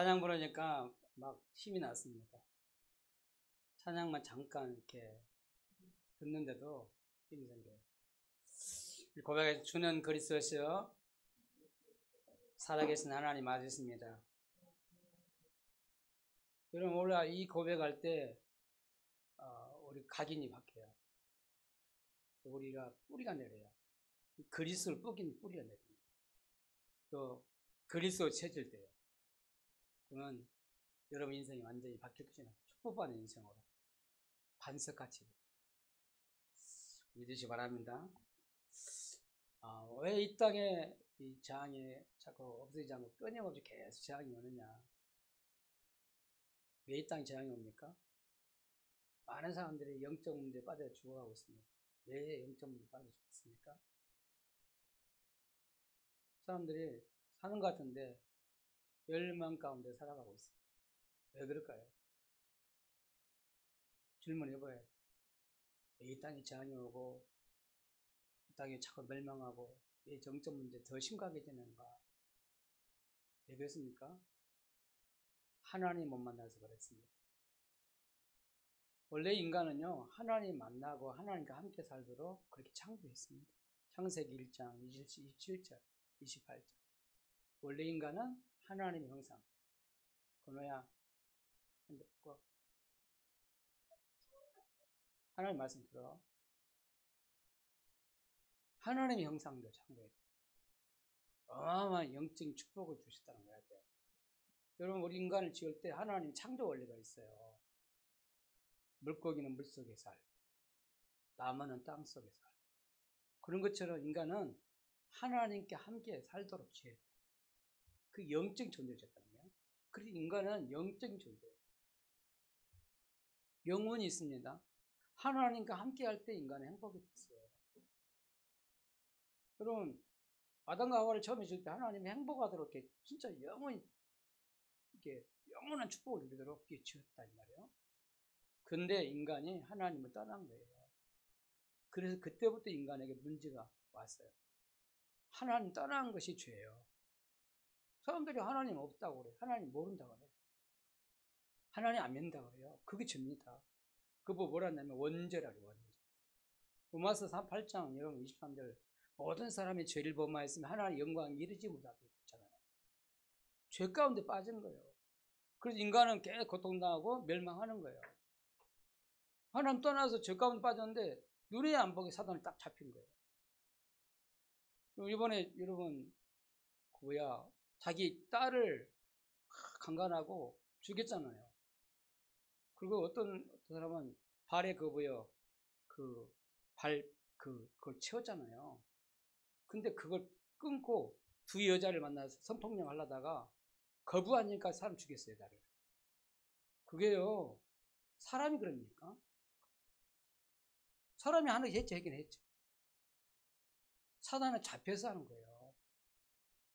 찬양 부르니까 막 힘이 났습니다. 찬양만 잠깐 이렇게 듣는데도 힘이 생겨요. 고백해 주는 그리스도시여 살아계신 하나님 맞으십니다. 여러분 원래 이 고백할 때 우리 각인이 바뀌어요. 우리가 뿌리가 내려요. 그리스도를 뿌리가 내려요. 또 그리스도 채질 때요. 그러면 여러분 인생이 완전히 바뀔 것이냐. 축복받는 인생으로 반석같이 믿으시기 바랍니다. 왜 이 땅에 이 재앙이 자꾸 없어지지 않고 끊임없이 계속 재앙이 오느냐. 왜 이 땅에 재앙이 옵니까? 많은 사람들이 영적 문제에 빠져 죽어가고 있습니다. 왜 영적 문제에 빠져 죽었습니까? 사람들이 사는 것 같은데 멸망 가운데 살아가고 있습니다. 왜 그럴까요? 질문해봐요. 왜 이 땅에 재앙이 오고 이 땅에 자꾸 멸망하고 왜 영적 문제 더 심각해지는가? 왜 그랬습니까? 하나님 못 만나서 그랬습니다. 원래 인간은요, 하나님 만나고 하나님과 함께 살도록 그렇게 창조했습니다. 창세기 1장 27절, 28절. 원래 인간은 하나님의 형상. 건호야, 하나님 말씀 들어. 하나님의 형상도 창조했다. 어마어마한 영적인 축복을 주셨다는 거야. 여러분, 우리 인간을 지을 때 하나님 창조 원리가 있어요. 물고기는 물속에 살, 나무는 땅속에 살. 그런 것처럼 인간은 하나님께 함께 살도록 지었다. 그 영적인 존재였다는 거예요. 그래서 인간은 영적인 존재예요. 영혼이 있습니다. 하나님과 함께 할 때 인간은 행복이 됐어요. 여러분, 아담과 하와를 처음 했을 때 하나님이 행복하도록 이렇게 진짜 영원히 이렇게 영원한 축복을 누리도록 이렇게 지었다 이 말이에요. 근데 인간이 하나님을 떠난 거예요. 그래서 그때부터 인간에게 문제가 왔어요. 하나님 떠난 것이 죄예요. 사람들이 하나님 없다고 그래요. 하나님 모른다고 그래요. 하나님 안 믿는다고 그래요. 그게 죄입니다. 그거 뭐라 하냐면 원죄라고 해요. 원죄. 로마서 8장 여러분 23절 모든 사람이 죄를 범하였으면 하나님의 영광에 이르지 못하게 했잖아요. 죄 가운데 빠진 거예요. 그래서 인간은 계속 고통당하고 멸망하는 거예요. 하나님 떠나서 죄 가운데 빠졌는데 눈에 안 보게 사단이 딱 잡힌 거예요. 이번에 여러분 자기 딸을 강간하고 죽였잖아요. 그리고 어떤 사람은 발에 그걸 채웠잖아요. 근데 그걸 끊고 두 여자를 만나서 성폭력 하려다가 거부하니까 사람 죽였어요, 여자를. 그게요, 사람이 그럽니까? 사람이 하는 게 했죠, 하긴 했죠. 사단은 잡혀서 하는 거예요.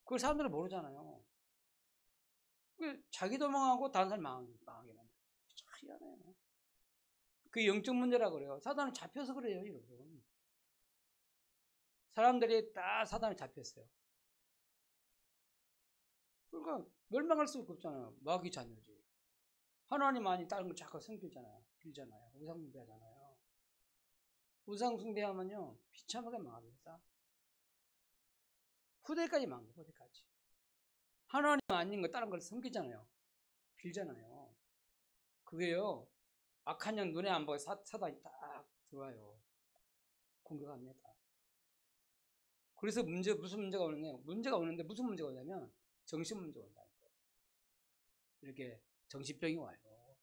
그걸 사람들은 모르잖아요. 자기 도망하고 다른 사람 망하게 만들어요. 참 희한해요. 그게 영적 문제라고 그래요. 사단은 잡혀서 그래요, 여러분. 사람들이 다 사단에 잡혔어요. 그러니까 멸망할 수밖에 없잖아요. 마귀 자녀지. 하나님 아닌 다른 걸 자꾸 섬기잖아요. 빌잖아요. 우상숭배하잖아요. 우상숭배하면요 비참하게 망합니다. 후대까지 망해요. 후대까지. 하나님 아닌 거 다른 걸 섬기잖아요. 빌잖아요. 그게요 악한 영 눈에 안 보고 사단이 딱 들어와요. 공격합니다. 그래서 무슨 문제가 오느냐? 문제가 오는데 무슨 문제가 오냐면 정신 문제가 온다는 거예요. 이렇게 정신병이 와요.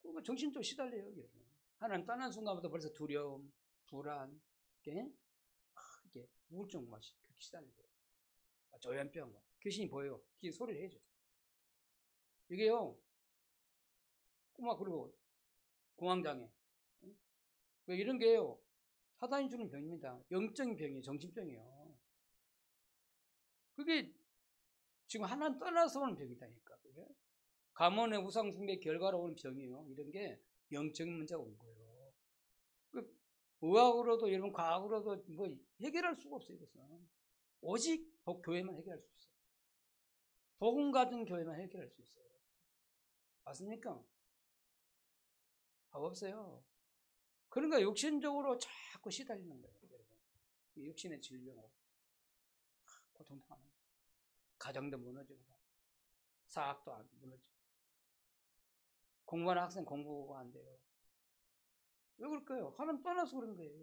그러니까 정신도 시달려요. 여러분. 하나님 떠난 순간부터 벌써 두려움, 불안, 이게 우울증 맛이 그렇게 시달리고 조현병, 귀신이 보여요. 귀신 소리를 해줘. 이게요, 그리고 공황장애. 왜 이런 게요, 사단이 주는 병입니다. 영적인 병이에요. 정신병이에요. 그게 지금 하나님 떠나서 오는 병이다니까. 그게 가문의 우상숭배 결과로 오는 병이에요. 이런 게 영적인 문제가 온 거예요. 의학으로도 여러분 과학으로도 뭐 해결할 수가 없어요. 이것은 오직 교회만 해결할 수 있어요. 복음 가진 교회만 해결할 수 있어요. 맞습니까? 밥 없어요. 그러니까 육신적으로 자꾸 시달리는 거예요. 여러분. 육신의 질병으로 고통당하는 거예요. 가정도 무너지고 사학도 안 무너지고 공부하는 학생 공부가 안 돼요. 왜 그럴까요? 하나님 떠나서 그런 거예요.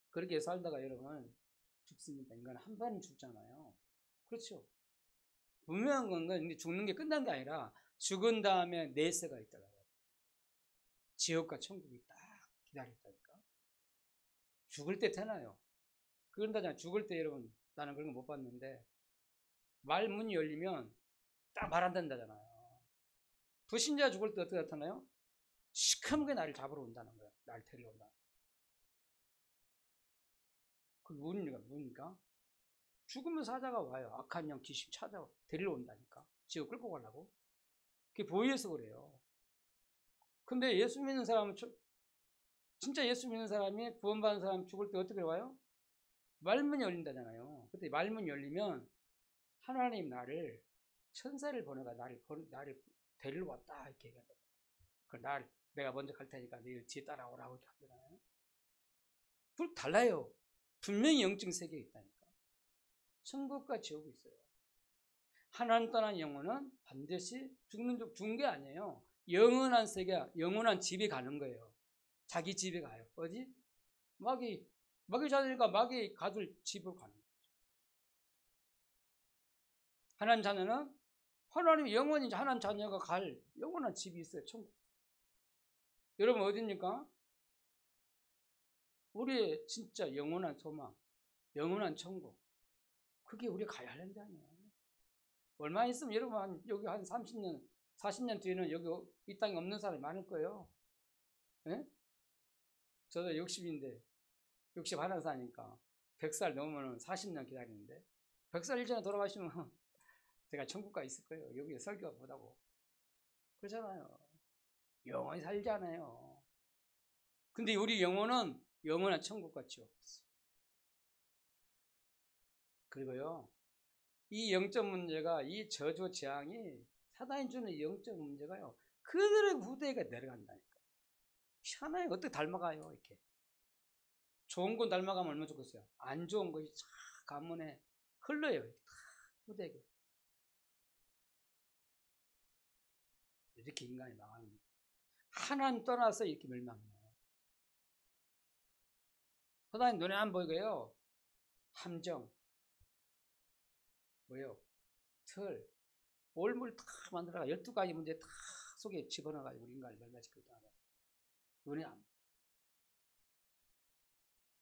그렇게 살다가 여러분 죽습니다. 인간은 한 번은 죽잖아요. 그렇죠? 분명한 건 죽는 게 끝난 게 아니라 죽은 다음에 내세가 있더라고요. 지옥과 천국이 딱 기다렸다니까. 죽을 때 태어나요. 그런다잖아요. 죽을 때 여러분 나는 그런 거 못 봤는데 말 문이 열리면 딱 말한다잖아요. 불신자 죽을 때 어떻게 나타나요? 시커멓게 나를 잡으러 온다는 거예요. 나를 데리러 온다. 그 문이니까 죽으면 사자가 와요. 악한 영 귀신 찾아와 데리러 온다니까. 지옥 끌고 가려고. 그게 보여서 그래요. 근데 예수 믿는 사람은 진짜 예수 믿는 사람이 구원받은 사람 죽을 때 어떻게 와요? 말문이 열린다잖아요. 그때 말문이 열리면 하나님 나를 천사를 보내가 나를 데리러 왔다 이렇게 얘기한다. 내가 먼저 갈 테니까 너희 뒤에 따라오라고 이렇게 하잖아요. 그걸 달라요. 분명히 영적 세계에 있다니까. 천국과 지옥이 있어요. 하나님 떠난 영혼은 반드시 죽은 게 아니에요. 영원한 세계, 영원한 집에 가는 거예요. 자기 집에 가요. 어디? 마귀 자녀니까 마귀 가둘 집으로 가는 거죠. 하나님 자녀는 하나님 영원히 하나님 자녀가 갈 영원한 집이 있어요. 천국. 여러분 어디입니까? 우리의 진짜 영원한 소망, 영원한 천국. 그게 우리 가야 하는 자녀예요. 얼마 있으면 여러분 여기 한 30년, 40년 뒤에는 여기 이 땅에 없는 사람이 많을 거예요. 네? 저도 60인데 61살 사니까 100살 넘으면 40년 기다리는데 100살 일전에 돌아가시면 제가 천국 가 있을 거예요. 여기 설교가 못하고. 그렇잖아요. 영원히 살잖아요. 근데 우리 영혼은 영원한 천국과 지옥 있어요. 그리고요, 이 영적 문제가, 이 저주 재앙이 사단이 주는 영적 문제가요, 그들의 후대가 내려간다니까. 희한해요. 어떻게 닮아가요, 이렇게. 좋은 건 닮아가면 얼마나 좋겠어요. 안 좋은 것이 쫙 가문에 흘러요. 후대에게. 이렇게 인간이 망하는 거예요. 하나님 떠나서 이렇게 멸망해요. 사단이 눈에 안 보이고요. 함정, 틀, 올물 다 만들어가 12가지 문제 다 속에 집어넣어가지고 우리 인간을 멸망시키고 있다. 눈에 안 보여.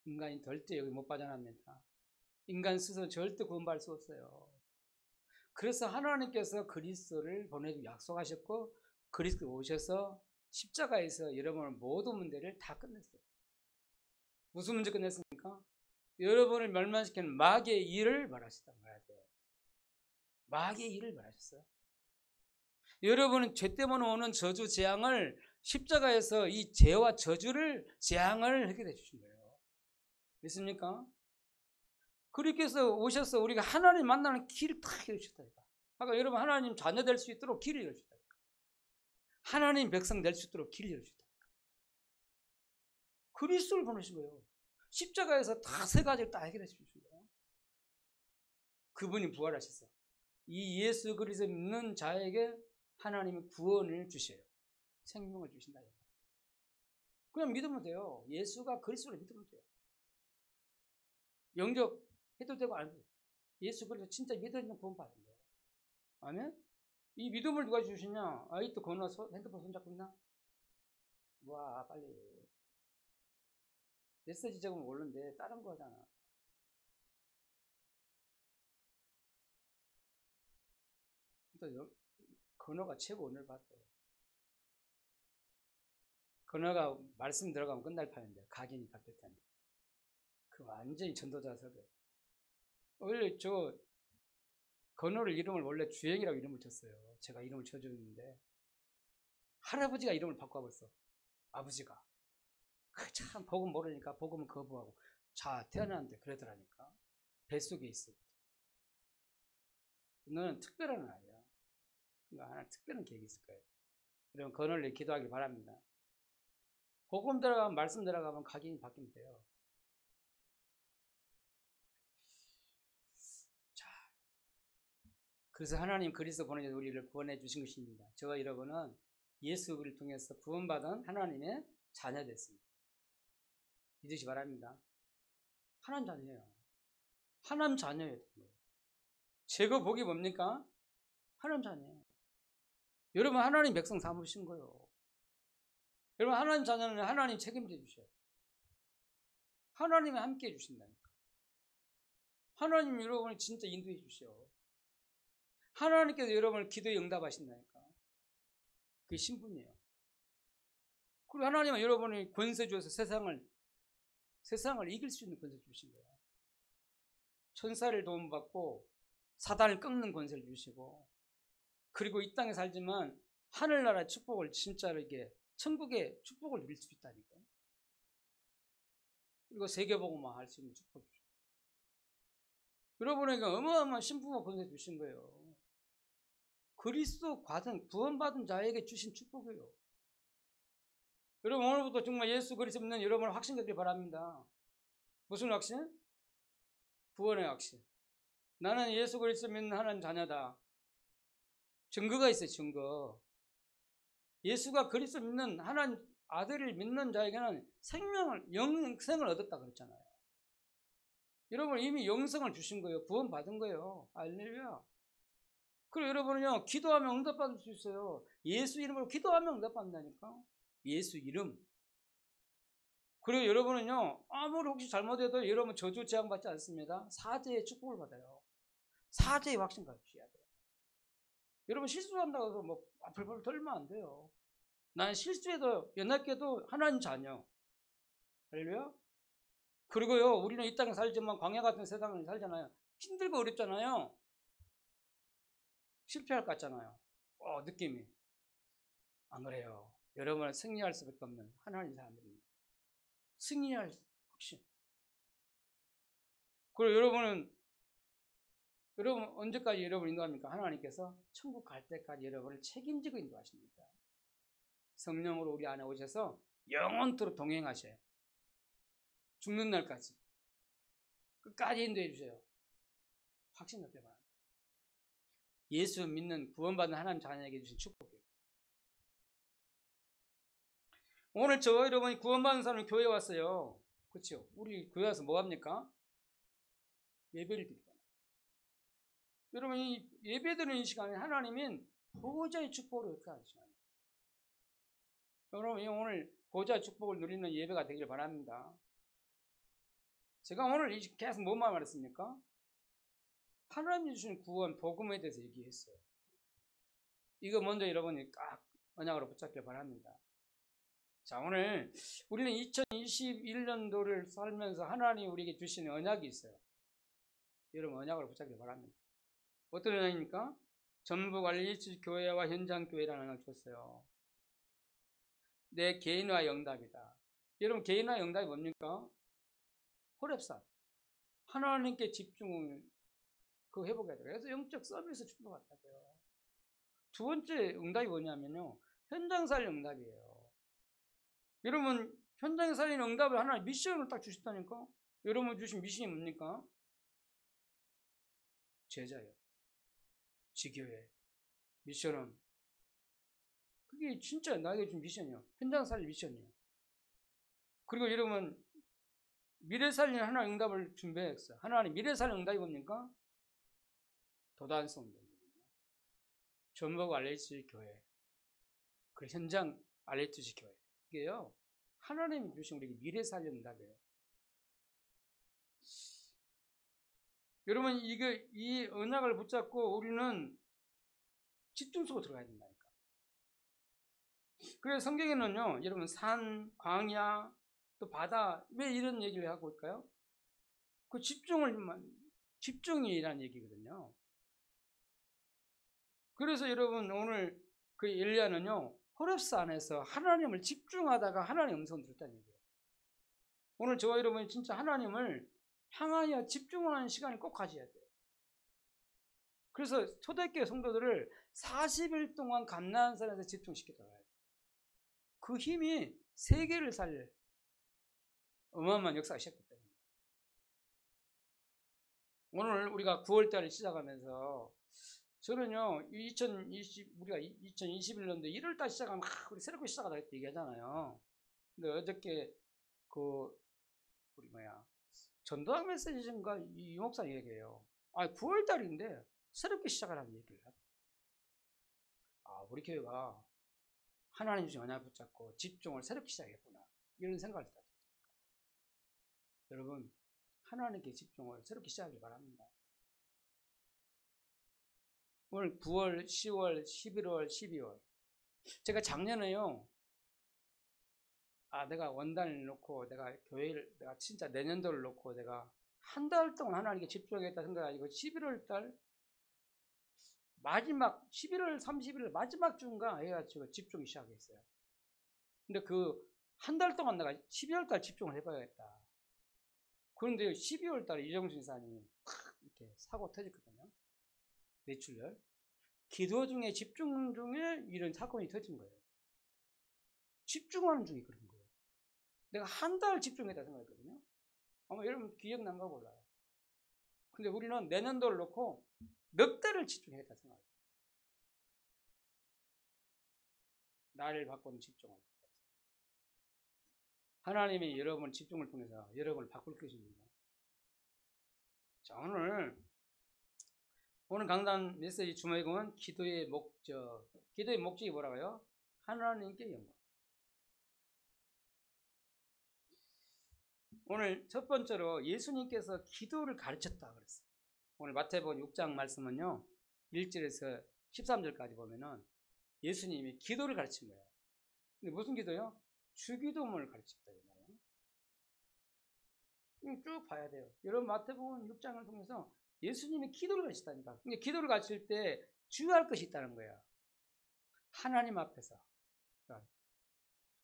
인간이 절대 여기 못 빠져납니다. 인간 스스로 절대 구원받을 수 없어요. 그래서 하나님께서 그리스도를 보내주고 약속하셨고 그리스도 오셔서 십자가에서 여러분의 모든 문제를 다 끝냈어요. 무슨 문제 끝냈습니까? 여러분을 멸망시키는 마귀의 일을 말하셨단 말이에요. 마귀의 일을 말하셨어요. 여러분은 죄 때문에 오는 저주 재앙을 십자가에서 이 죄와 저주를 재앙을 해결해 주신 거예요. 믿습니까? 그렇게 해서 오셔서 우리가 하나님 만나는 길을 다 열어주셨다니까. 그러니까 여러분 하나님 자녀 될 수 있도록 길을 열어주셨다니까. 하나님 백성 될 수 있도록 길을 열어주셨다니까. 그리스도를 보내신 거예요. 십자가에서 다 세 가지를 다 해결해 주신 거예요. 그분이 부활하셨어. 이 예수 그리스도 믿는 자에게 하나님이 구원을 주셔요. 생명을 주신다. 그냥 믿으면 돼요. 예수가 그리스도를 믿으면 돼요. 영접해도 되고 안 해도 돼요. 예수 그리스도 진짜 믿으면 구원받는 거예요. 아멘? 이 믿음을 누가 주시냐? 아이또 건너 핸드폰 손잡고 있나? 와 빨리 메시지 적으면 오는데 다른 거 하잖아. 또 건너가 최고 오늘 봤어. 건너가 말씀 들어가면 끝날 판인데 각인이 바뀔 텐데 그 완전히 전도자서 그래. 원래 저 건너를 이름을 원래 주영이라고 이름을 쳤어요. 제가 이름을 쳐줬는데 할아버지가 이름을 바꿔버렸어. 아버지가. 참 복음 모르니까 복음은 거부하고 자 태어났는데 그러더라니까. 뱃속에 있을 때. 너는 특별한 아이야. 그러니까 하나 특별한 계획이 있을 거예요. 여러분 그날에 기도하길 바랍니다. 복음 들어가면 말씀 들어가면 각인이 바뀌면 돼요. 자, 그래서 하나님 그리스도 보내셔서 우리를 구원해 주신 것입니다. 저와 여러분은 예수를 통해서 구원받은 하나님의 자녀 됐습니다. 믿으시 바랍니다. 하나님 자녀예요. 하나님 자녀예요. 제거 복이 뭡니까? 하나님 자녀예요. 여러분 하나님 백성 삼으신 거예요. 여러분 하나님 자녀는 하나님 책임져 주셔요. 하나님이 함께 해주신다니까. 하나님 여러분을 진짜 인도해 주셔. 하나님께서 여러분을 기도에 응답하신다니까. 그게 신분이에요. 그리고 하나님은 여러분이 권세 주어서 세상을 이길 수 있는 권세 주신 거예요. 천사를 도움받고 사단을 꺾는 권세를 주시고, 그리고 이 땅에 살지만 하늘나라 축복을 진짜로 이게 천국의 축복을 누릴 수 있다니까요. 그리고 세계복음화 할 수 있는 축복 주시고, 여러분에게 어마어마한 신부가 권세 주신 거예요. 그리스도 구원받은 자에게 주신 축복이에요. 여러분 오늘부터 정말 예수 그리스도 믿는 여러분을 확신되길 바랍니다. 무슨 확신? 구원의 확신. 나는 예수 그리스도 믿는 하나님 자녀다. 증거가 있어요. 증거. 예수가 그리스도 믿는 하나님 아들을 믿는 자에게는 영생을 얻었다 그랬잖아요. 여러분 이미 영생을 주신 거예요. 구원받은 거예요. 할렐루야. 그리고 여러분은요, 기도하면 응답받을 수 있어요. 예수 이름으로 기도하면 응답받는다니까. 예수 이름. 그리고 여러분은요, 아무리 혹시 잘못해도 여러분 저주 재앙받지 않습니다. 사죄의 축복을 받아요. 사죄의 확신 가지셔야 돼요. 여러분 실수한다고 해서 뭐 벌벌 털면 안 돼요. 난 실수해도 연약해도 하나님 자녀. 할렐루야. 그리고요, 우리는 이 땅에 살지만 광야 같은 세상을 살잖아요. 힘들고 어렵잖아요. 실패할 것 같잖아요. 느낌이. 안 그래요. 여러분은 승리할 수밖에 없는 하나님 사람들입니다. 승리할 확신. 그리고 여러분 언제까지 여러분을 인도합니까? 하나님께서 천국 갈 때까지 여러분을 책임지고 인도하십니다. 성령으로 우리 안에 오셔서 영원토록 동행하셔요. 죽는 날까지. 끝까지 인도해 주세요. 확신 갖게 바랍니다. 예수 믿는 구원받는 하나님 자녀에게 주신 축복이에요. 오늘 저와 여러분이 구원받은 사람이 교회에 왔어요. 그렇죠? 우리 교회 와서 뭐 합니까? 예배를 드리잖아요. 여러분 이 예배 드리는 이 시간에 하나님은 보호자의 축복을 역사하는 시간이에요. 여러분 오늘 보호자의 축복을 누리는 예배가 되기를 바랍니다. 제가 오늘 계속 뭐만 말했습니까? 하나님이 주신 구원, 복음에 대해서 얘기했어요. 이거 먼저 여러분이 딱 언약으로 붙잡길 바랍니다. 자, 오늘 우리는 2021년도를 살면서 하나님이 우리에게 주신 언약이 있어요. 여러분 언약을 붙잡길 바랍니다. 어떤 언약입니까? 전북알리치 교회와 현장교회라는 언약을 줬어요. 내 개인화 영답이다. 여러분 개인화 영답이 뭡니까? 호렙산. 하나님께 집중을 회복해야 돼요. 그래서 영적 서비스 축복받아요. 두 번째 응답이 뭐냐면요. 현장 살림 응답이에요. 여러분 현장 살림 응답을 하나 미션을 딱 주셨다니까. 여러분 주신 미션이 뭡니까? 제자예요. 지교회. 미션은 그게 진짜 나에게 준 미션이에요. 현장 살림 미션이에요. 그리고 여러분 미래 살림 하나 응답을 준비했어요. 하나님 미래 살림 응답이 뭡니까? 도단성 전북 알레이치 교회, 그리고 현장 알레이치 교회. 이게요 하나님이 주신 우리에게 미래 살림 응답이에요. 여러분 이 언약을 붙잡고 우리는 집중 속으로 들어가야 된다니까. 그래서 성경에는요, 여러분 산, 광야, 또 바다, 왜 이런 얘기를 하고 있을까요? 그 집중이라는 얘기거든요. 그래서 여러분 오늘 그 엘리야는요, 호렙산에서 하나님을 집중하다가 하나님의 음성을 들었다는 얘기예요. 오늘 저와 여러분이 진짜 하나님을 향하여 집중하는 시간을 꼭 가져야 돼요. 그래서 초대교회 성도들을 40일 동안 감난산에서 집중시켰다고 해요. 그 힘이 세계를 살릴 어마어마한 역사가 시작됐기 때문에. 오늘 우리가 9월달을 시작하면서 저는요, 우리가 2021년도 1월달 시작하면 우리 새롭게 시작하다 이렇게 얘기하잖아요. 근데 어저께 전도학 메시지인가 이 목사 얘기해요. 9월달인데 새롭게 시작하라는 얘기를 하더라고요. 우리 교회가 하나님 주신 언약 붙잡고 집중을 새롭게 시작했구나, 이런 생각을 했다. 여러분, 하나님께 집중을 새롭게 시작하길 바랍니다. 오늘 9월, 10월, 11월, 12월 제가 작년에요, 내가 원단을 놓고 내가 교회를 내가 진짜 내년도를 놓고 내가 한 달 동안 하나님께 집중하겠다 생각하고 11월 달 마지막 11월 30일 마지막 주인가 해가지고 집중이 시작했어요. 근데 그 한 달 동안 내가 12월 달 집중을 해봐야겠다. 그런데 12월 달에 이정순 이사님이 이렇게 사고 터졌거든요. 매출열. 기도 중에 집중 중에 이런 사건이 터진 거예요. 집중하는 중에 그런 거예요. 내가 한 달 집중했다 생각했거든요. 아마 여러분 기억난가 몰라요. 근데 우리는 내년도를 놓고 몇 달을 집중했다 생각해요. 나를 바꾸는 집중을. 하나님이 여러분 집중을 통해서 여러분을 바꿀 것입니다. 자, 오늘 강단 메시지 주목은 기도의 목적. 기도의 목적이 뭐라고요? 하나님께 영광. 오늘 첫 번째로 예수님께서 기도를 가르쳤다 그랬어요. 오늘 마태복음 6장 말씀은요, 1절에서 13절까지 보면은 예수님이 기도를 가르친 거예요. 근데 무슨 기도요? 주기도문을 가르쳤다 이 말이에요. 쭉 봐야 돼요. 여러분 마태복음 6장을 통해서 예수님이 기도를 가르쳤다니까. 근데 기도를 가르칠 때 주의할 것이 있다는 거야. 하나님 앞에서.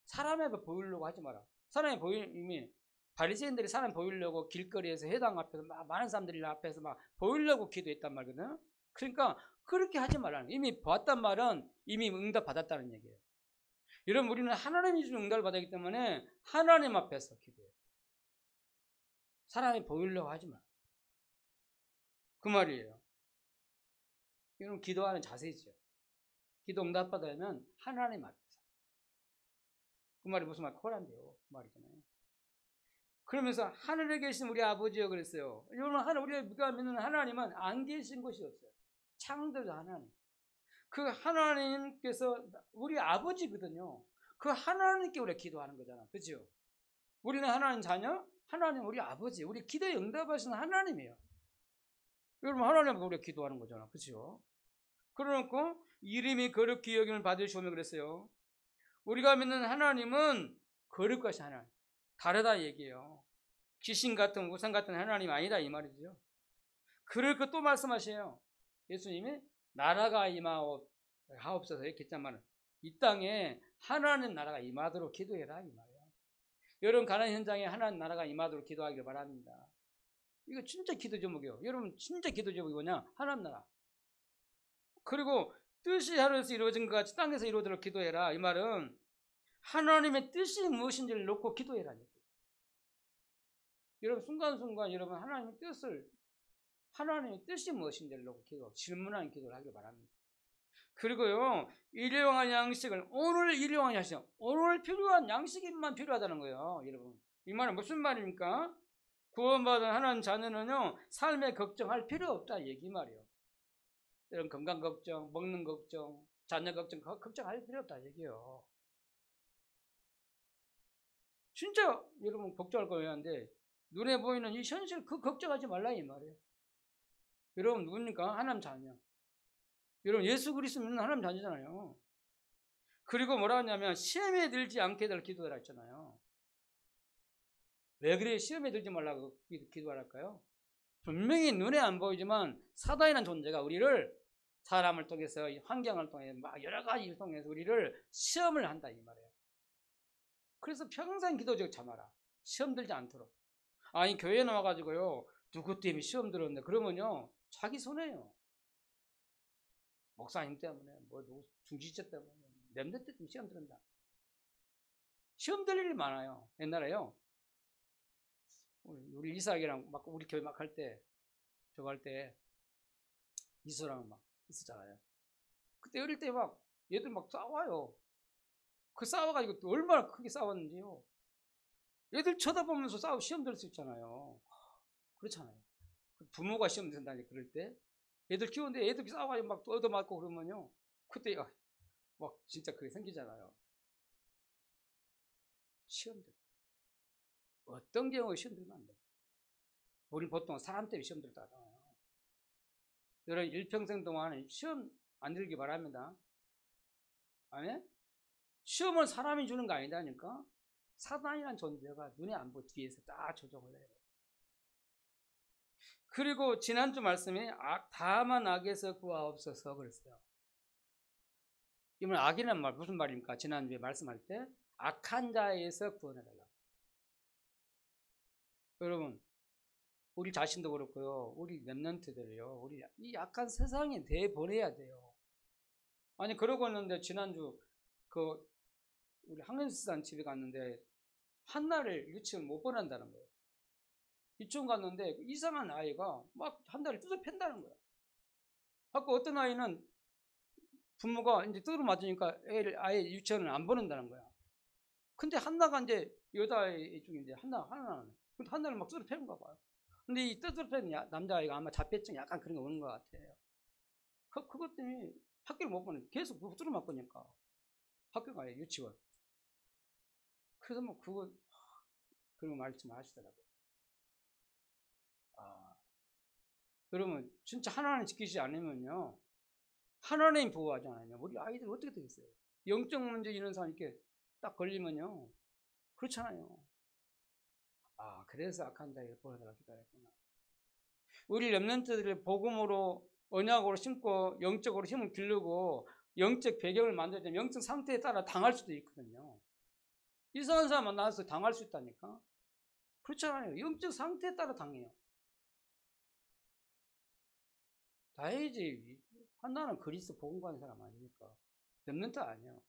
사람 앞에 보이려고 하지 마라. 사람이 이미 바리새인들이 사람 보이려고 길거리에서 회당 앞에서 막 많은 사람들이 앞에서 막 보이려고 기도했단 말이거든. 그러니까 그렇게 하지 말라는 거예요. 이미 보았단 말은 이미 응답 받았다는 얘기예요. 여러분, 우리는 하나님이 주는 응답을 받았기 때문에 하나님 앞에서 기도해요. 사람이 보이려고 하지 마. 그 말이에요. 이런 기도하는 자세죠. 기도 응답 받으면 하나님 앞에서. 그 말이 무슨 말? 코란데요. 그 말이잖아요. 그러면서 하늘에 계신 우리 아버지여 그랬어요. 여러분, 우리가 믿는 하나님은 안 계신 곳이 없어요. 창조자 하나님. 그 하나님께서 우리 아버지거든요. 그 하나님께 우리가 기도하는 거잖아. 그죠? 우리는 하나님 자녀, 하나님 우리 아버지, 우리 기도에 응답하시는 하나님이에요. 여러분, 하나님 앞에 우리가 기도하는 거잖아. 그죠? 그러놓고 이름이 거룩히 여김을 받으시오며 그랬어요. 우리가 믿는 하나님은 거룩하신 하나님. 다르다 얘기예요. 귀신 같은 우상 같은 하나님 아니다 이 말이죠. 그럴 또 말씀하셔요. 예수님이 나라가 임하옵소서 이렇게 했지만 이 땅에 하나님 나라가 임하도록 기도해라 이 말이에요. 여러분, 가난 현장에 하나님 나라가 임하도록 기도하길 바랍니다. 이거 진짜 기도 제목이에요. 여러분, 진짜 기도 제목이 뭐냐? 하나님 나라. 그리고 뜻이 하늘에서 이루어진 것 같이 땅에서 이루어지도록 기도해라. 이 말은 하나님의 뜻이 무엇인지를 놓고 기도해라. 여러분, 순간순간 여러분 하나님의 뜻이 무엇인지를 놓고 질문하는 기도를 하길 바랍니다. 그리고요, 일용할 양식을 오늘 일용할 양식, 오늘 필요한 양식만 필요하다는 거예요. 여러분, 이 말은 무슨 말입니까? 구원받은 하나님 자녀는요, 삶에 걱정할 필요 없다 얘기 말이에요. 여러분, 건강 걱정, 먹는 걱정, 자녀 걱정할 필요 없다 얘기예요. 진짜 여러분 걱정할 거예요. 한데 눈에 보이는 이 현실 그 걱정하지 말라 이 말이에요. 여러분 누굽니까? 하나님 자녀. 여러분 예수 그리스도 믿는 하나님 자녀잖아요. 그리고 뭐라 하냐면 시험에 들지 않게 될 기도하라 했잖아요. 왜 그래 시험에 들지 말라고 기도하랄까요? 분명히 눈에 안 보이지만 사단이라는 존재가 우리를 사람을 통해서 환경을 통해 막 여러 가지를 통해서 우리를 시험을 한다 이 말이에요. 그래서 평생 기도적 참아라. 시험 들지 않도록. 아니 교회에 나와가지고요 누구 때문에 시험 들었는데 그러면요 자기 손해요. 목사님 때문에 뭐 누구 중지자 때문에 렘넌트 때문에 시험 들었다. 시험 들 일이 많아요. 옛날에요 우리 이삭이랑 막 우리 교회 막 할 때 저거 할 때 이수랑 막 있었잖아요. 그때 어릴 때 막 얘들 막 싸워요. 그 싸워가지고 얼마나 크게 싸웠는지요. 얘들 쳐다보면서 싸워 시험 들 수 있잖아요. 그렇잖아요. 부모가 시험 든다니 그럴 때 애들 키우는데 애들 싸워가지고 막 얻어맞고 그러면요 그때 막 진짜 그게 생기잖아요. 시험들 어떤 경우에 시험 들면 안 돼. 우리 보통 사람 때문에 시험 들다잖아요. 여러분 일평생 동안 시험 안 들기 바랍니다. 아니? 시험은 사람이 주는 거 아니다니까. 사단이라는 존재가 눈에 안 보여 뒤에서 딱 조정을 해요. 그리고 지난주 말씀에 다만 악에서 구하옵소서 그랬어요. 이번 악이라는 말 무슨 말입니까? 지난주에 말씀할 때 악한 자에서 구원해달라. 여러분 우리 자신도 그렇고요. 우리 렘넌트들이요. 우리 이 악한 세상에 내보내야 돼요. 아니 그러고 있는데 지난주 우리 학년수산 집에 갔는데 한나를 유치원 못 보낸다는 거예요. 유치원 갔는데 이상한 아이가 막 한나를 뜯어 팬다는 거야. 하고 어떤 아이는 부모가 이제 뜯어 맞으니까 애를 아예 유치원을 안 보낸다는 거야. 근데 한나가 이제 여자애 중에 이제 하나는 근데 한나를 막 뜯어 패는가 봐요. 근데 이 뜯어 팬 남자아이가 아마 자폐증 약간 그런 거 오는 것 같아요. 그것 때문에 학교를 못 보내. 계속 뜯어 맞으니까 학교가 아니에요. 유치원. 그래서 뭐 그런 말씀 하시더라고요. 그러면 진짜 하나님 지키지 않으면요 하나님 보호하지 않으면 우리 아이들 어떻게 되겠어요? 영적 문제 있는 사람 이렇게 딱 걸리면요 그렇잖아요. 그래서 악한 자에게 보호해달라고 기도했구나. 우리 렘넌트들의 복음으로 언약으로 심고 영적으로 힘을 기르고 영적 배경을 만들어주면 영적 상태에 따라 당할 수도 있거든요. 이상한 사람 만나서 당할 수 있다니까. 그렇잖아요. 영적 상태에 따라 당해요. 다행이지. 한나는 그리스도 복음관 사람 아닙니까? 렘넌트 아니에요.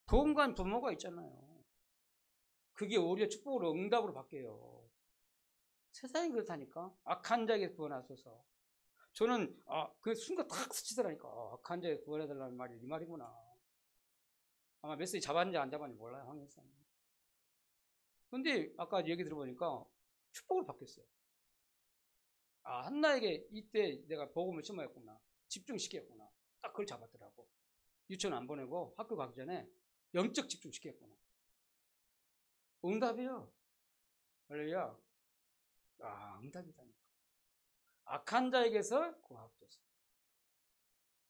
복음관 부모가 있잖아요. 그게 오히려 축복으로 응답으로 바뀌어요. 세상이 그렇다니까. 악한 자에게 구원하소서. 저는 그 순간 탁 스치더라니까. 악한 자에게 구원해달라는 말이 이 말이구나. 아마 메시지 잡았는지 안 잡았는지 몰라요. 황일사님. 근데 아까 얘기 들어보니까 축복을 받겠어요. 한나에게 이때 내가 복음을 심어했구나. 집중시켰구나. 딱 그걸 잡았더라고. 유치원 안 보내고 학교 가기 전에 영적 집중시켰구나. 응답이요. 할렐루야. 응답이다니까. 악한 자에게서 구하옵소서.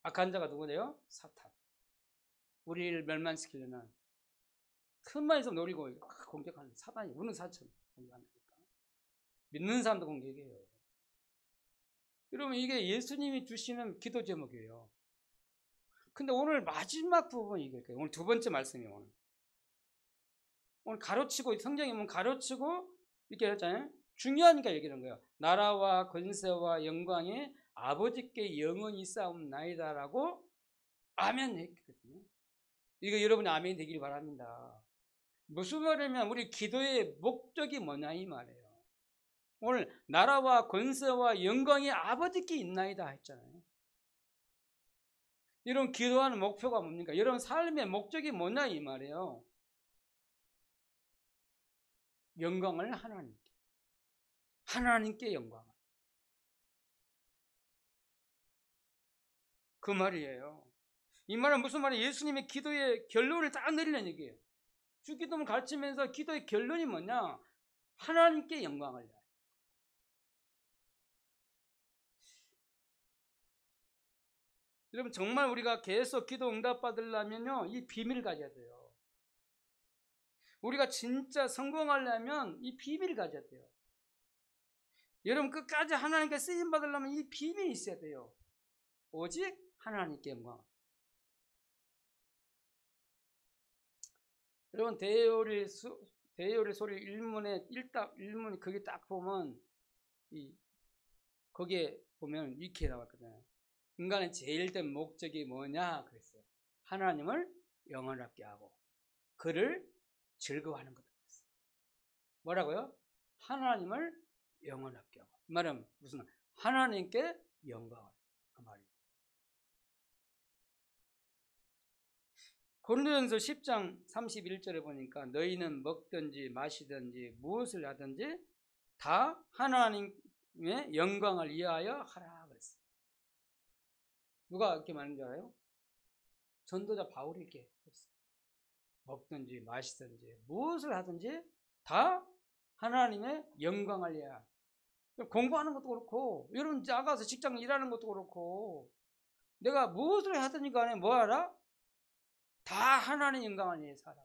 악한 자가 누구네요? 사탄. 우리를 멸망시키려는 틈만 있으면 노리고 공격하는 사단이 우는 사천 공격한다니까. 믿는 사람도 공격해요. 여러분 이게 예수님이 주시는 기도 제목이에요. 근데 오늘 마지막 부분이 이거예요. 오늘 두 번째 말씀이에요. 오늘 가로치고 성경에 보면 가로치고 이렇게 했잖아요. 중요하니까 얘기하는 거예요. 나라와 권세와 영광이 아버지께 영원히 있사옵나이다라고 아멘 했거든요. 이거 여러분이 아멘 되기를 바랍니다. 무슨 말이냐면 우리 기도의 목적이 뭐냐 이 말이에요. 오늘 나라와 권세와 영광이 아버지께 있나이다 했잖아요. 여러분 기도하는 목표가 뭡니까? 여러분 삶의 목적이 뭐냐 이 말이에요. 영광을 하나님께 영광을. 그 말이에요. 이 말은 무슨 말이에요? 예수님의 기도의 결론을 딱 내리는 얘기예요. 주기도문을 가르치면서 기도의 결론이 뭐냐? 하나님께 영광을. 여러분 정말 우리가 계속 기도 응답 받으려면요 이 비밀을 가져야 돼요. 우리가 진짜 성공하려면 이 비밀을 가져야 돼요. 여러분 끝까지 하나님께 쓰임 받으려면 이 비밀이 있어야 돼요. 오직 하나님께 영광. 여러분 대요리 대요리 소리 일문에 일문이 거기 딱 보면 거기에 보면 이렇게 나왔거든요. 인간의 제일 된 목적이 뭐냐 그랬어요. 하나님을 영원하게 하고 그를 즐거워하는 거다. 뭐라고요? 하나님을 영원하게 하고. 이 말은 무슨 하나님께 영광을 그 말이에요. 고린도전서 10장 31절에 보니까 너희는 먹든지 마시든지 무엇을 하든지 다 하나님의 영광을 위하여 하라 그랬어요. 누가 이렇게 말하는 줄 알아요? 전도자 바울이 이렇게 했어요. 먹든지 마시든지 무엇을 하든지 다 하나님의 영광을 위하여. 공부하는 것도 그렇고 여러분 나가서 직장 일하는 것도 그렇고 내가 무엇을 하든지 간에 뭐하라? 다 하나님 영광을 위해 살아.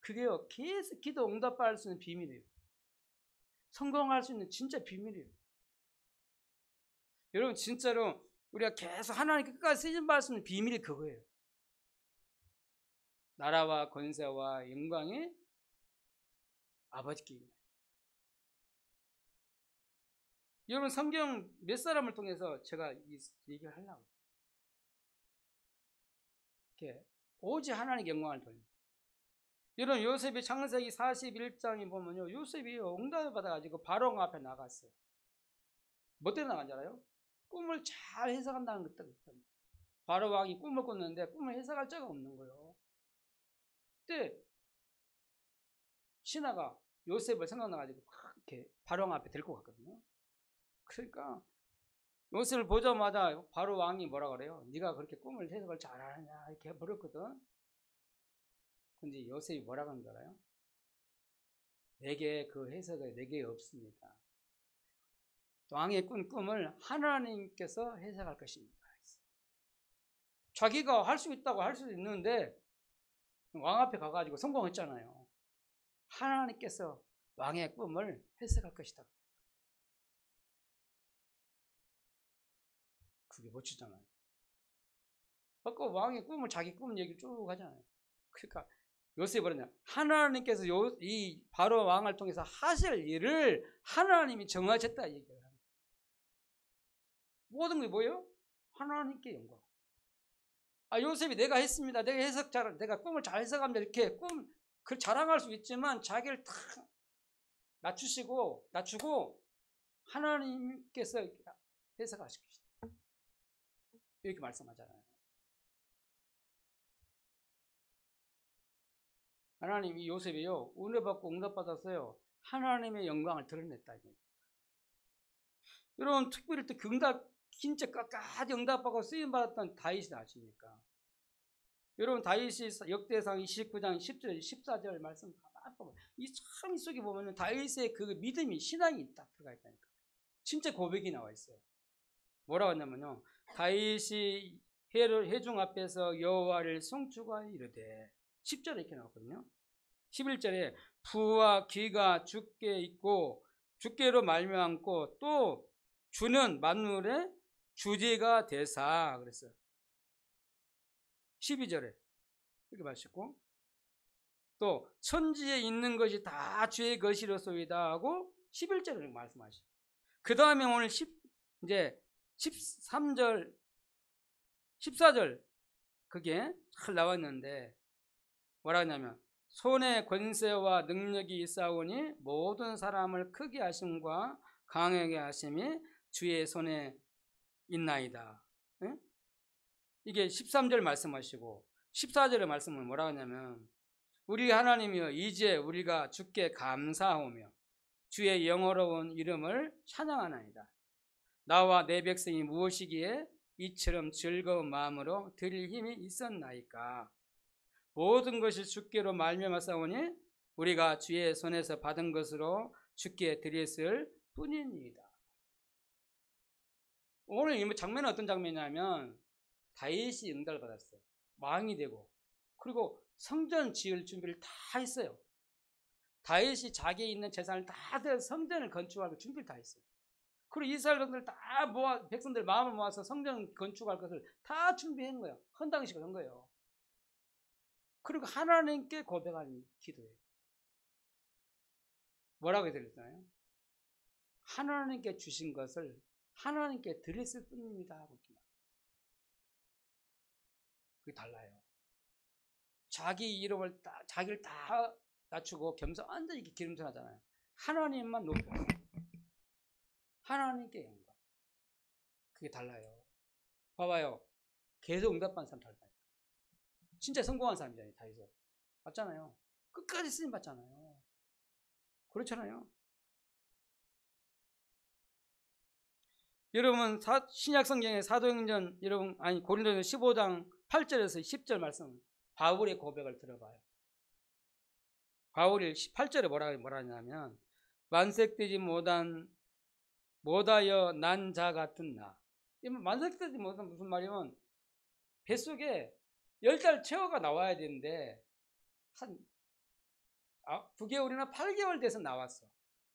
그게요 계속 기도 응답받을 수 있는 비밀이에요. 성공할 수 있는 진짜 비밀이에요. 여러분 진짜로 우리가 계속 하나님 끝까지 쓰임받을 수 있는 비밀이 그거예요. 나라와 권세와 영광이 아버지께 있는. 여러분 성경 몇 사람을 통해서 제가 이 얘기를 하려고. 이렇게 오직 하나님의 영광을 돌려. 여러분 요셉이 창세기 41장에 보면요. 요셉이 응답을 받아가지고 바로 앞에 나갔어요. 뭐 때문에 나간 줄 알아요? 꿈을 잘 해석한다는 것 때문에. 바로 왕이 꿈을 꿨는데 꿈을 해석할 자가 없는 거예요. 그때 신하가 요셉을 생각나가지고 이렇게 바로 왕 앞에 데리고 갔거든요. 그러니까 요셉을 보자마자 바로 왕이 뭐라 그래요? 네가 그렇게 꿈을 해석을 잘하느냐 이렇게 해버렸거든. 근데 요셉이 뭐라고 하는 줄 알아요? 내게 그 해석이 내게 없습니다. 왕의 꾼 꿈을 하나님께서 해석할 것입니다. 자기가 할 수 있다고 할 수도 있는데 왕 앞에 가가지고 성공했잖아요. 하나님께서 왕의 꿈을 해석할 것이다. 그게 멋지잖아요. 아까 왕의 꿈을 자기 꿈 얘기를 쭉 하잖아요. 그러니까 요셉이 뭐냐? 하나님께서 이 바로 왕을 통해서 하실 일을 하나님이 정하셨다 얘기를 합니다. 모든 게 뭐예요? 하나님께 영광. 요셉이 내가 했습니다. 내가 꿈을 잘 해석합니다. 이렇게 그 자랑할 수 있지만 자기를 탁 낮추고 하나님께서 해석하실 것이다. 이렇게 말씀하잖아요. 하나님 이 요셉이요 은혜 받고 응답 받았어요. 하나님의 영광을 드러냈다. 여러분 특별히 또 진짜 끝까지 응답받고 쓰임 받았던 다윗이 아십니까? 여러분 다윗이 역대상 29장 10절 14절 말씀 가만히 보면 이 참 속에 보면은 다윗의 그 믿음이 신앙이 딱 들어가 있다니까. 진짜 고백이 나와 있어요. 뭐라고 하냐면요. 다윗이 회중 앞에서 여호와를 송축하여 이르되 10절에 이렇게 나왔거든요. 11절에 부와 귀가 주께 있고 주께로 말미암고 또 주는 만물의 주제가 되사 그랬어요. 12절에 이렇게 말씀했고 또 천지에 있는 것이 다 주의 것이로소이다 하고 11절에 말씀하시죠. 그 다음에 오늘 이제 13절 14절 그게 잘 나왔는데 뭐라 하냐면 손에 권세와 능력이 있사오니 모든 사람을 크게 하심과 강하게 하심이 주의 손에 있나이다. 네? 이게 13절 말씀하시고 14절의 말씀은 뭐라 하냐면 우리 하나님이여 이제 우리가 주께 감사하오며 주의 영어로운 이름을 찬양하나이다. 나와 내 백성이 무엇이기에 이처럼 즐거운 마음으로 드릴 힘이 있었나이까. 모든 것이 주께로 말미암았사오니 우리가 주의 손에서 받은 것으로 주께 드렸을 뿐이니이다. 오늘 이 장면은 어떤 장면이냐면 다윗이 응답을 받았어요. 왕이 되고 그리고 성전 지을 준비를 다 했어요. 다윗이 자기에 있는 재산을 다 성전을 건축할 준비를 다 했어요. 그리고 이스라엘 백성들 다 백성들 마음을 모아서 성전 건축할 것을 다 준비한 거예요. 헌당식을 한 거예요. 그리고 하나님께 고백하는 기도예요. 뭐라고 해드렸잖아요? 하나님께 주신 것을 하나님께 드렸을 뿐입니다 하고 그게 달라요. 자기 이름을 자기를 다 낮추고 겸손 완전히 이렇게 기름천하잖아요. 하나님만 높여. 하나님께 영광. 그게 달라요. 봐봐요. 계속 응답받는 사람 달라요. 진짜 성공한 사람이잖아요. 다윗은. 맞잖아요. 끝까지 쓰임 받잖아요. 그렇잖아요. 여러분 신약 성경의 사도행전 여러분 고린도전 15장 8절에서 10절 말씀 바울의 고백을 들어봐요. 바울이 8절에 뭐라 하냐면 만색되지 못하여 난 자 같은 나. 만색되지 못한 무슨 말이면 뱃속에 10달 체어가 나와야 되는데 한 9개월이나 8개월 돼서 나왔어.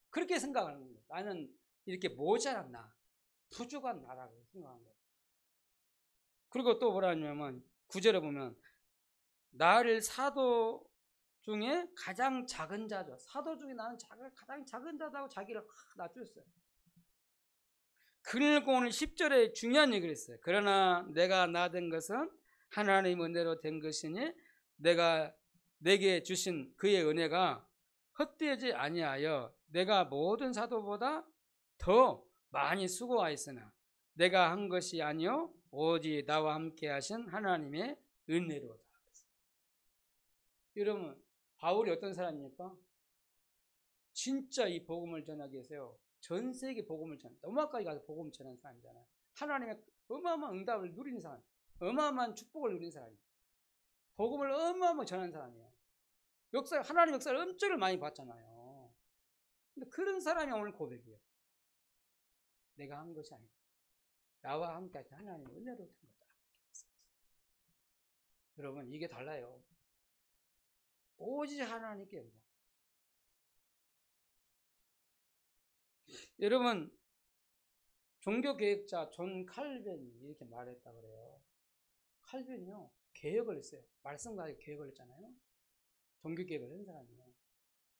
그렇게 생각하는 거예요. 나는 이렇게 모자란 나, 부족한 나라고 생각하는 거예요. 그리고 또 뭐라 하냐면 9절에 보면 나를 사도 중에 가장 작은 자죠. 사도 중에 나는 가장 작은 자다고 자기를 낮췄어요. 그러니까 오늘 10절에 중요한 얘기를 했어요. 그러나 내가 나 된 것은 하나님 은혜로 된 것이니 내게 주신 그의 은혜가 헛되지 아니하여 내가 모든 사도보다 더 많이 수고하였으나 내가 한 것이 아니요 오직 나와 함께 하신 하나님의 은혜로다. 여러분 바울이 어떤 사람입니까? 진짜 이 복음을 전하기 위해서요. 전 세계 복음을 전한다. 음악까지 가서 복음을 전하는 사람이잖아요. 하나님의 어마어마한 응답을 누리는 사람, 어마어마한 축복을 누리는 사람이에요. 복음을 어마어마하게 전하는 사람이에요. 하나님 역사를 엄청 많이 봤잖아요. 근데 그런 사람이 오늘 고백이에요. 내가 한 것이 아니다. 나와 함께 하신 하나님의 은혜로 된 거다. 여러분 이게 달라요. 오직 하나님께 영광. 여러분 종교개혁자 존 칼빈이 이렇게 말했다 그래요. 칼빈이요 개혁을 했어요. 말씀과 개혁을 했잖아요. 종교개혁을 한 사람이에요.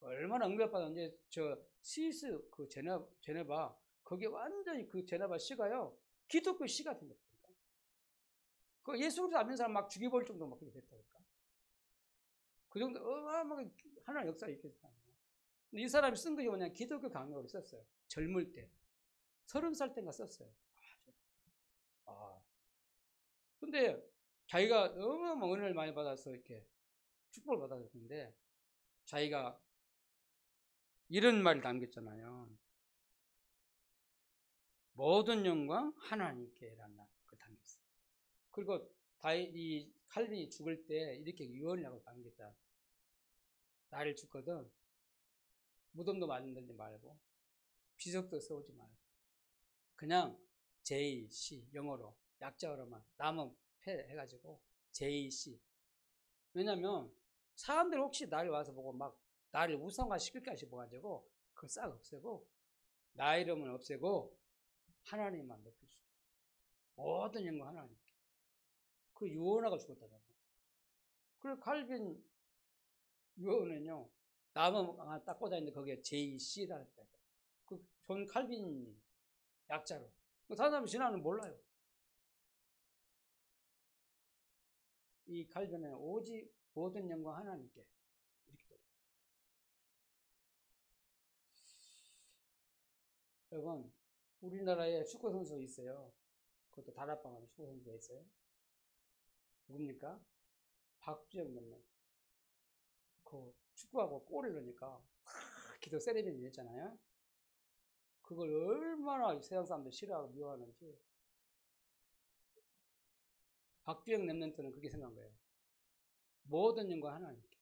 얼마나 응답받았는지 저 스위스 그 제네바 거기에 완전히 그 제네바 시가요 기독교 시가 된 겁니다. 그 예수 그리스도 안 믿는 사람 막 죽여버릴 정도 막 그렇게 됐다니까. 그 정도 어마어마하게 하나님 역사가 있게 됐어요. 이 사람이 쓴 것이 뭐냐 기독교 강력을 썼어요. 젊을 때 30살 때인가 썼어요. 근데 자기가 너무 은혜를 많이 받아서 이렇게 축복을 받았는데 자기가 이런 말을 남겼잖아요. 모든 영광 하나님께라는 그 담겼어요. 그리고 이 칼빈이 죽을 때 이렇게 유언이라고 남겼다. 나를 죽거든 무덤도 만들지 말고 비석도 세우지 말고 그냥 JC 영어로 약자어로만 나무 패 해가지고 JC. 왜냐면 사람들 혹시 나를 와서 보고 막 나를 우상화 시킬까 싶어가지고 그걸 싹 없애고 나 이름은 없애고 하나님만 높여주고 모든 영광 하나님께. 그 유언하고 죽었다잖아요. 그리고 칼빈 유언은요 나무 하나 딱 꽂아있는데 거기에 JC라는 거. 그 존 칼빈 약자로. 다른 사람이 지나는 몰라요. 이 칼빈은 오직 모든 영광 하나님께 이렇게 돼요. 여러분 우리나라에 축구 선수 있어요. 그것도 다락방하는 축구 선수가 있어요. 누굽니까? 박주영 멤버. 그 축구하고 골을 넣으니까 기도 세레머니 했잖아요. 그걸 얼마나 세상 사람들 싫어하고 미워하는지. 박주영 랩런트는 그렇게 생각한 거예요. 모든 영광 하나님께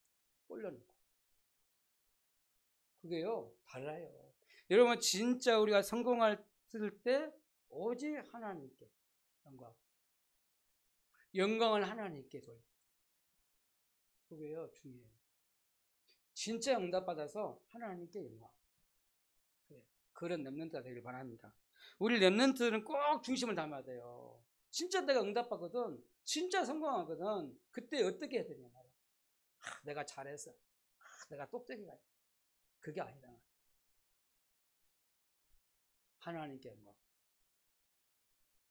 올려놓고. 그게요 달라요. 여러분 진짜 우리가 성공할 때 오직 하나님께 영광을 하나님께 돌려. 그게요 중요해요. 진짜 응답받아서 하나님께 영광. 그런 랩런트가 되길 바랍니다. 우리 랩런트는 꼭 중심을 담아야 돼요. 진짜 내가 응답받거든 진짜 성공하거든 그때 어떻게 해야 되냐 말이야. 내가 잘해서, 내가 똑똑해가. 그게 아니다. 하나님께 뭐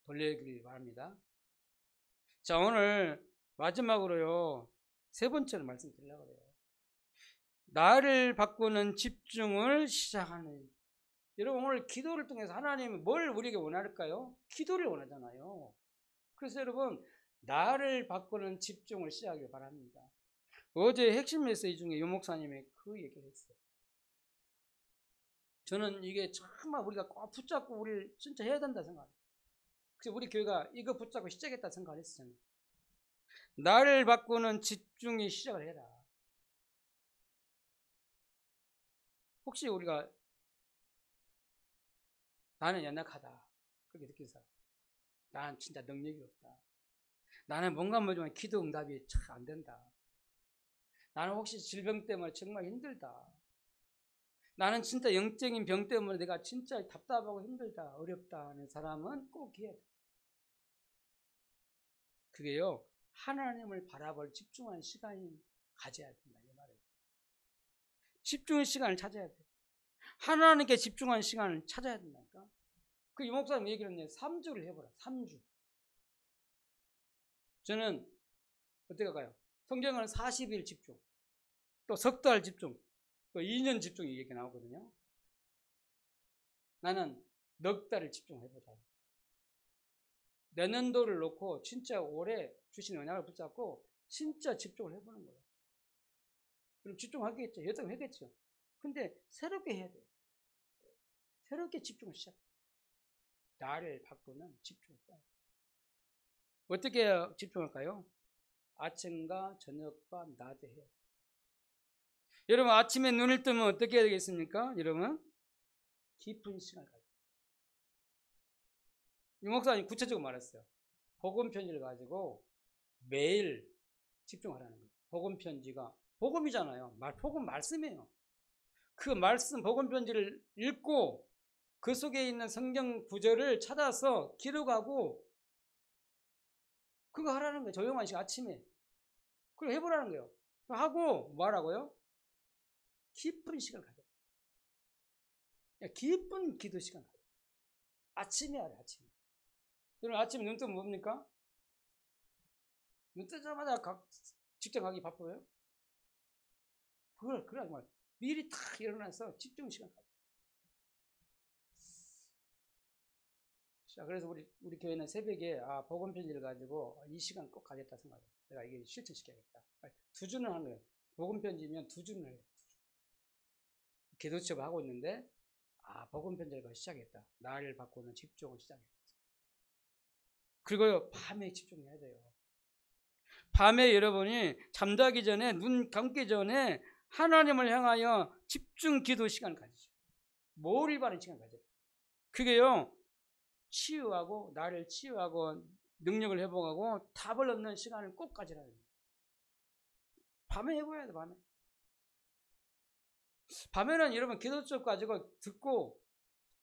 돌려주길 바랍니다. 자, 오늘 마지막으로요, 세 번째로 말씀드리려고 해요. 나를 바꾸는 집중을 시작하는. 여러분, 오늘 기도를 통해서 하나님은 뭘 우리에게 원할까요? 기도를 원하잖아요. 그래서 여러분, 나를 바꾸는 집중을 시작하길 바랍니다. 어제 핵심 메시지 중에 유 목사님이 그 얘기를 했어요. 저는 이게 정말 우리가 꼭 붙잡고 우리를 진짜 해야 된다 생각해요. 그래서 우리 교회가 이거 붙잡고 시작했다 생각을 했어요. 나를 바꾸는 집중이 시작을 해라. 혹시 우리가 나는 연약하다 그렇게 느낀 사람, 나는 진짜 능력이 없다, 나는 뭔가 모르지만 기도 응답이 잘 안 된다, 나는 혹시 질병 때문에 정말 힘들다, 나는 진짜 영적인 병 때문에 내가 진짜 답답하고 힘들다, 어렵다 하는 사람은 꼭 해야 돼. 그게요, 하나님을 바라볼 집중하는 시간이 가져야 된다 이 말이에요. 집중의 시간을 찾아야 돼. 하나님께 집중하는 시간을 찾아야 된다니까. 그 유목사님 얘기를 했네. 3주를 해보라. 3주. 저는 어떻게 할까요? 성경은 40일 집중, 또 석 달 집중, 또 2년 집중 이렇게 나오거든요. 나는 넉 달을 집중해보자. 내년도를 놓고 진짜 올해 주신 언약을 붙잡고 진짜 집중을 해보는 거예요. 그럼 집중하겠죠. 여튼 하겠죠. 근데 새롭게 해야 돼요. 새롭게 집중을 시작해요. 나를 바꾸는 집중을 해요. 어떻게 집중할까요? 아침과 저녁과 낮에 해요. 여러분, 아침에 눈을 뜨면 어떻게 해야 되겠습니까? 여러분, 깊은 시간을 가져요. 유 목사님 구체적으로 말했어요. 복음 편지를 가지고 매일 집중하라는 거예요. 복음 편지가 복음이잖아요. 복음 말씀이에요. 그 말씀 복음 편지를 읽고 그 속에 있는 성경 구절을 찾아서 기록하고 그거 하라는 거예요. 조용한 시간 아침에. 그걸 해보라는 거예요. 하고 뭐 하라고요? 깊은 시간을 가져요. 깊은 기도 시간 가져요. 아침에 하래, 아침에. 여러분, 아침에 눈 뜨면 뭡니까? 눈 뜨자마자 직장 가기 바빠요? 그래, 말 미리 탁 일어나서 집중 시간 가져요. 자, 그래서 우리 교회는 새벽에 복음 편지를 가지고 이 시간 꼭 가졌다 생각해요. 내가 이게 실천시켜야겠다. 2주는 하는 거예요. 복음 편지면 2주는 해요. 기도 수업을 하고 있는데 복음 편지를 시작했다. 나를 바꾸는 집중을 시작했다. 그리고요, 밤에 집중해야 돼요. 밤에 여러분이 잠자기 전에, 눈 감기 전에 하나님을 향하여 집중 기도 시간을 가지죠. 몰입하는 시간을 가져요. 그게요, 치유하고, 나를 치유하고, 능력을 회복하고, 답을 얻는 시간을 꼭 가지라는 거예요. 밤에 해봐야 돼, 밤에. 밤에는 여러분 기도 수업 가지고 듣고,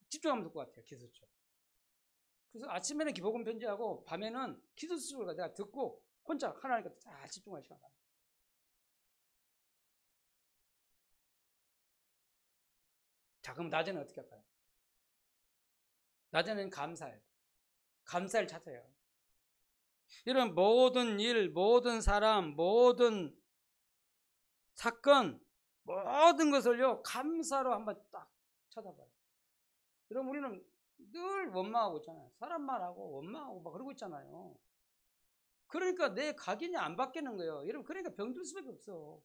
집중하면 될 것 같아요, 기도 수업. 그래서 아침에는 기복음 편지하고, 밤에는 기도 수업을 내가 듣고, 혼자 하나님께 잘 집중할 시간. 자, 그럼 낮에는 어떻게 할까요? 낮에는 감사해요. 감사를 찾아요. 이런 모든 일, 모든 사람, 모든 사건, 모든 것을요, 감사로 한번 딱 찾아봐요. 여러분, 우리는 늘 원망하고 있잖아요. 사람 말하고 원망하고 막 그러고 있잖아요. 그러니까 내 각인이 안 바뀌는 거예요. 여러분, 그러니까 병들 수밖에 없어.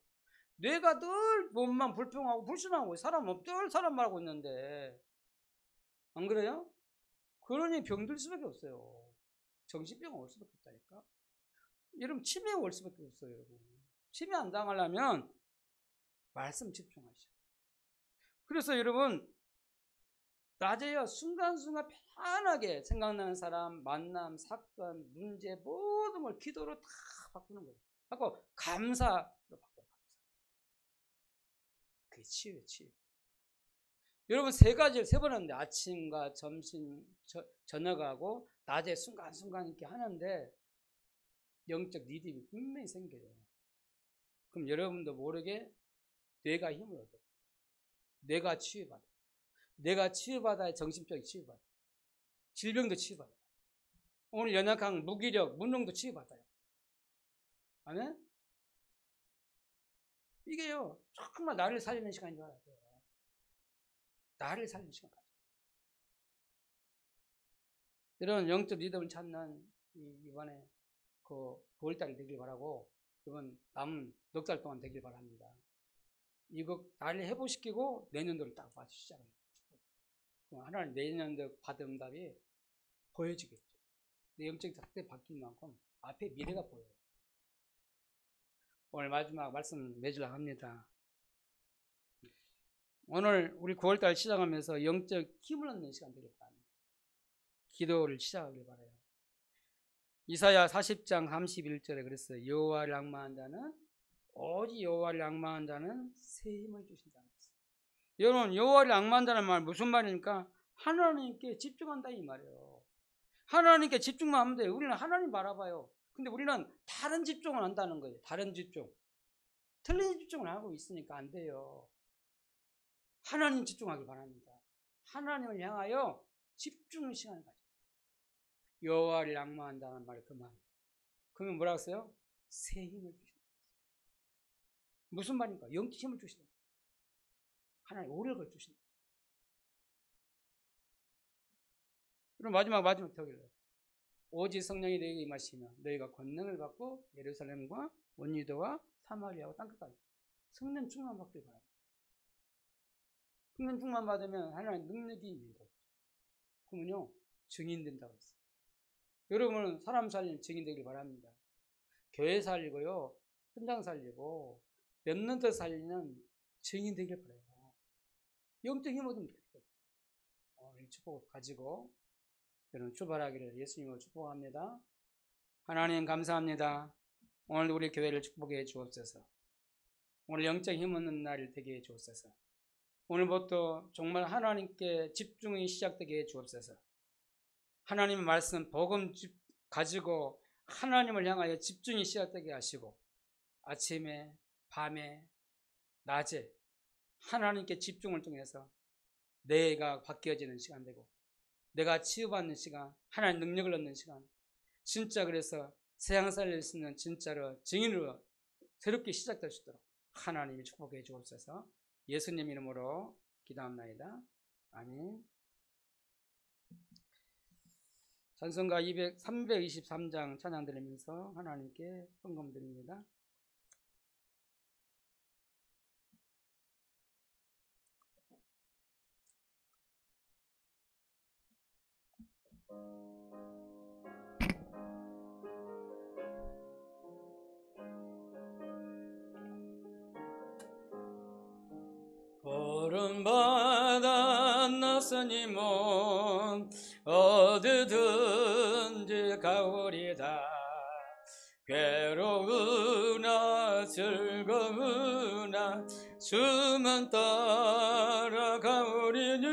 뇌가 늘 원망, 불평하고 불순하고 늘 사람 말하고 있는데, 안 그래요? 그러니 병들 수밖에 없어요. 정신병 올 수밖에 없다니까. 여러분, 치매가 올 수밖에 없어요. 여러분, 치매 안 당하려면 말씀 집중하시죠. 그래서 여러분, 낮에요, 순간순간 편하게 생각나는 사람, 만남, 사건, 문제 모든 걸 기도로 다 바꾸는 거예요. 하고 감사로 바꿔요. 그게 치유예요, 치유. 여러분, 세 번 하는데, 아침과 점심, 저녁하고 낮에 순간순간 이렇게 하는데 영적 리듬이 분명히 생겨요. 그럼 여러분도 모르게 뇌가 힘을 얻어요. 뇌가 치유받아요. 뇌가 치유받아야 정신병이 치유받아요. 질병도 치유받아요. 오늘 연약한 무기력, 무능도 치유받아요. 아멘? 이게요, 정말 나를 살리는 시간인 줄 알아야 돼요. 나를 살리는 시간까지. 이런 영적 리듬을 찾는 이번에 그 9월달이 되길 바라고, 이번 남은 넉 달 동안 되길 바랍니다. 이거 나를 회복시키고 내년도를 딱 맞추 시작을 해요. 그럼 하나님 내년도 받은 응답이 보여지겠죠. 내 영적 상태 바뀐 만큼 앞에 미래가 보여요. 오늘 마지막 말씀 맺으려고 합니다. 오늘 우리 9월달 시작하면서 영적 힘을 얻는 시간 되길 바랍니다. 기도를 시작하길 바라요. 이사야 40장 31절에 그랬어요. 여호와를 앙망한 자는, 오직 여호와를 앙망한 자는 새 힘을 주신다는 것이에요. 여러분, 여호와를 앙망한다는 말 무슨 말입니까? 하나님께 집중한다 이 말이에요. 하나님께 집중만 하면 돼요. 우리는 하나님 바라봐요. 근데 우리는 다른 집중을 한다는 거예요. 다른 집중. 틀린 집중을 하고 있으니까 안 돼요. 하나님 집중하기 바랍니다. 하나님을 향하여 집중의 시간을 가져요. 여호와를 앙망한다는 말이 그 말이에요. 그러면 뭐라고 했어요? 새 힘을 주신다. 무슨 말입니까? 영적 힘을 주신다. 하나님 오력을 주신다. 그럼 마지막 더길래요. 오직 성령이 너희에게 임하시며 너희가 권능을 받고 예루살렘과 온 유다와 사마리아와 땅끝까지 성령 충만 받길 바랍니다. 성령 충만 받으면 하나님 능력이 있는다고. 그러면요 증인 된다고 했어요. 여러분은 사람 살리는 증인 되길 바랍니다. 교회 살리고요, 현장 살리고 몇 년 더 살리는 증인 되길 바라요. 영적 힘 얻으면 돼요. 이 축복을 가지고 여러분 출발하기를 예수님으로 축복합니다. 하나님 감사합니다. 오늘 우리 교회를 축복해 주옵소서. 오늘 영적 힘 얻는 날이 되게 해 주옵소서. 오늘부터 정말 하나님께 집중이 시작되게 해 주옵소서. 하나님의 말씀 복음 가지고 하나님을 향하여 집중이 시작되게 하시고 아침에 밤에 낮에 하나님께 집중을 통해서 내가 바뀌어지는 시간 되고 내가 치유받는 시간, 하나님 능력을 얻는 시간, 진짜 그래서 세상 살릴 수 있는 진짜로 증인으로 새롭게 시작될 수 있도록 하나님이 축복해 주옵소서. 예수님 이름으로 기도합나이다. 아멘. 찬송가 323장 찬양 드리면서 하나님께 헌금 드립니다. 푸른바다 낯선 몸 어디든지 가오리다. 괴로우나 즐거우나 숨은 따라가오리니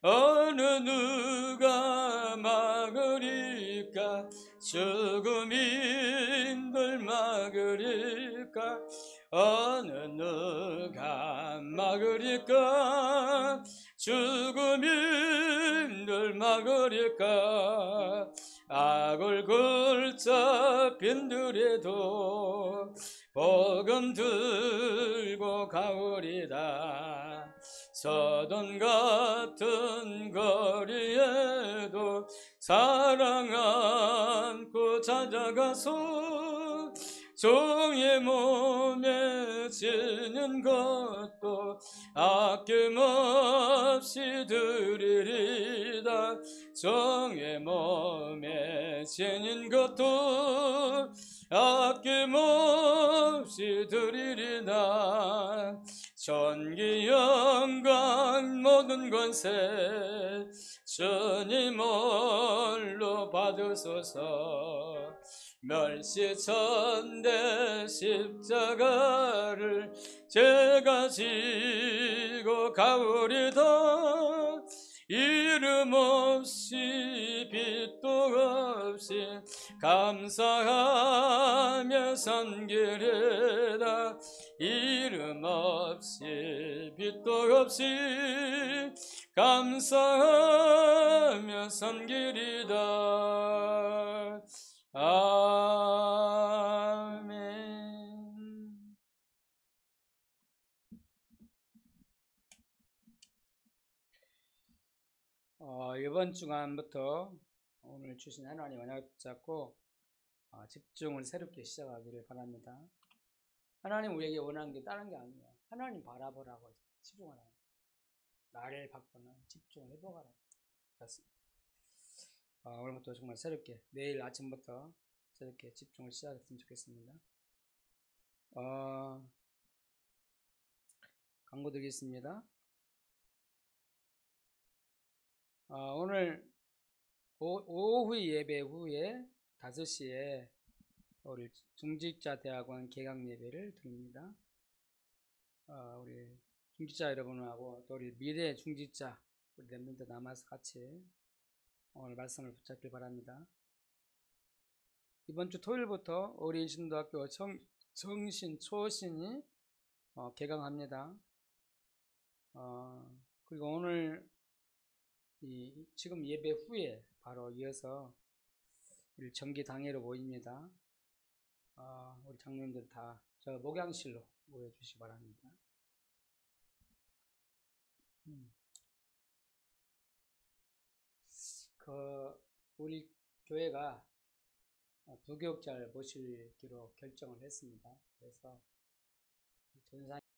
어느 누가 막으리까. 죽음인들 막으리까. 어느 누가 막으리까. 죽음인들 막으리까. 악을 굴자 빈들에도 복음 들고 가오리다. 서돈 같은 거리에도 사랑 안고 찾아가서 종의 몸에 지는 것도 아낌없이 드리리다. 종의 몸에 지는 것도 아낌없이 드리리다. 전기 영광 모든 권세 주님 홀로 받으소서. 멸시천대 십자가를 제가 지고 가오리다. 이름 없이 빛도 없이 감사하며 섬기리다. 이름 없이 빛도 없이 감사하며 섬기리다. 아멘. 이번 주간부터 오늘 주신 하나님 언약 붙잡고 집중을 새롭게 시작하기를 바랍니다. 하나님 우리에게 원하는 게 다른 게 아니에요. 하나님 바라보라고 집중하라고. 나를 바꾸는 집중을 해보라고. 그렇습니다. 오늘부터 정말 새롭게 내일 아침부터 새롭게 집중을 시작했으면 좋겠습니다. 광고 드리겠습니다. 오늘 오후 예배 후에 5시에 우리 중직자대학원 개강 예배를 드립니다. 우리 중직자 여러분하고 또 우리 미래 중직자 우리 랩런트 남아서 같이 오늘 말씀을 붙잡길 바랍니다. 이번 주 토요일부터 우리 신도학교 정신 초신이 개강합니다. 그리고 오늘 지금 예배 후에 바로 이어서 우리 정기 당회로 모입니다. 우리 장로님들 다 저 목양실로 모여주시기 바랍니다. 우리 교회가 부교육자를 모시기로 결정을 했습니다. 그래서 전사